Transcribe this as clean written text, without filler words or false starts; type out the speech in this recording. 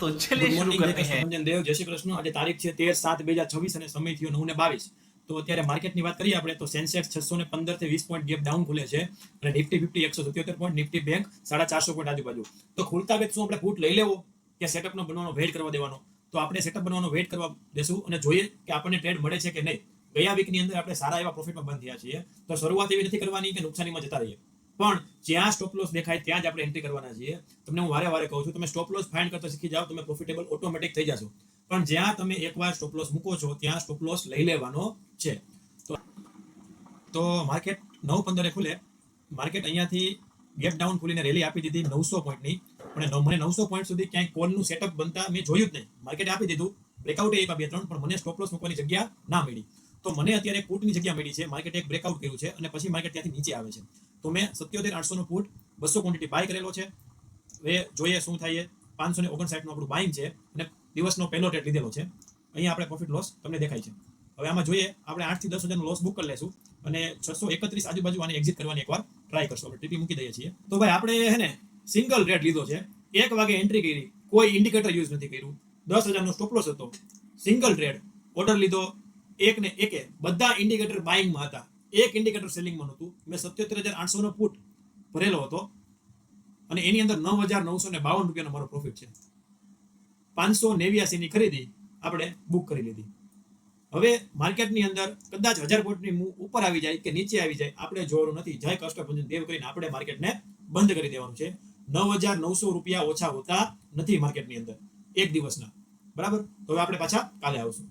तो चलिए शुरू करते हैं। મંજન દેવ, જય શ્રી કૃષ્ણ। આજે તારીખ છે 13/7/2026 અને સમય થયો 9:22। તો અત્યારે માર્કેટની વાત કરીએ આપણે તો સેન્સેક્સ 615 થી 20 પોઈન્ટ ગેપ ડાઉન ખુલે છે અને Nifty 50 177 point, Nifty bank 450 point આજુબાજુ। તો ખુલતા વેત શું આપણે પુટ લઈ લેવો કે સેટઅપનો બનવાનો વેઇટ કરવા દેવાનો? તો આપણે સેટઅપ બનવાનો વેઇટ કરવા દેશું અને જોઈએ કે આપણને ટ્રેડ મળે છે કે નહીં। ગયા વીકની અંદર આપણે સારા એવા પ્રોફિટમાં બંધ થયા છીએ, તો શરૂઆત એવી નથી કરવાની કે નુકસાનીમાં જતા રહીએ, પણ જ્યાં સ્ટોપ લોસ દેખાય ત્યાં જ આપણે એન્ટ્રી કરવાના છીએ। તમને હું વારે વારે કહું છું, તમે સ્ટોપ લોસ ફાઇન્ડ કરતા શીખી જાઓ, તમે પ્રોફિટેબલ ઓટોમેટિક થઈ જશો, પણ જ્યાં તમે એકવાર સ્ટોપ લોસ મૂકો છો ત્યાં સ્ટોપ લોસ લઈ લેવાનો છે। તો માર્કેટ 9:15 ખુલે, માર્કેટ અહીંયાથી ગેપ ડાઉન ખુલીને રેલી આપી દીધી 900 પોઈન્ટની, પણ મને 900 પોઈન્ટ સુધી ક્યાંય કોલનું સેટઅપ બનતા મેં જોયું જ નહીં। માર્કેટે આપી દીધું, બ્રેકઆઉટ આપ્યા 2-3, પણ મને સ્ટોપ લોસ મૂકવાની જગ્યા ના મળી। તો મને અત્યારે પુટની જગ્યા મળી છે, માર્કેટે એક બ્રેકઆઉટ કર્યું છે અને પછી માર્કેટ ત્યાંથી નીચે આવે છે। તો મેં 77,800 નો પુટ 200 ક્વોન્ટિટી બાય કરેલો છે। હવે જોઈએ શું થાય। 559 નું આપણું બાઇંગ છે અને દિવસનો પહેલો ટ્રેડ લીધેલો છે। અહીંયા આપણે પ્રોફિટ લોસ તમને દેખાય છે। હવે આમાં જોઈએ, આપણે 8 થી 10,000 નો લોસ બુક કરી લેશું અને 631 આજુબાજુ આને એક્ઝિટ કરવાની એકવાર ટ્રાય કરશું। આપણે ટીપી મૂકી દઈએ છીએ। તો ભાઈ આપણે હે ને સિંગલ ટ્રેડ લીધો છે, 1 વાગે એન્ટ્રી કરી, કોઈ ઇન્ડિકેટર યુઝ નથી કર્યું, 10,000 નો સ્ટોપ લોસ હતો, સિંગલ ટ્રેડ, ઓર્ડર લીધો 1 ને 1, બધા ઇન્ડિકેટર બાઇંગમાં હતા, એક ઇન્ડિકેટર સેલિંગમાં નહોતું। મેં 77,800 નો પુટ ભરેલો હતો અને એની અંદર 9,952 રૂપિયાનો મારો પ્રોફિટ છે। 589 ની ખરીદી આપણે બુક કરી લીધી। હવે માર્કેટની અંદર કદાચ 1000 પોઈન્ટની મૂવ ઉપર આવી જાય કે નીચે આવી જાય, આપણે જોવાનું નથી, જય કષ્ટભંજન દેવ કરીને આપણે માર્કેટને બંધ કરી દેવાનું છે। 9,900 રૂપિયા ઓછા હોતા નથી માર્કેટની અંદર એક દિવસના, બરાબર? તો હવે આપણે પાછા કાલે આવશું।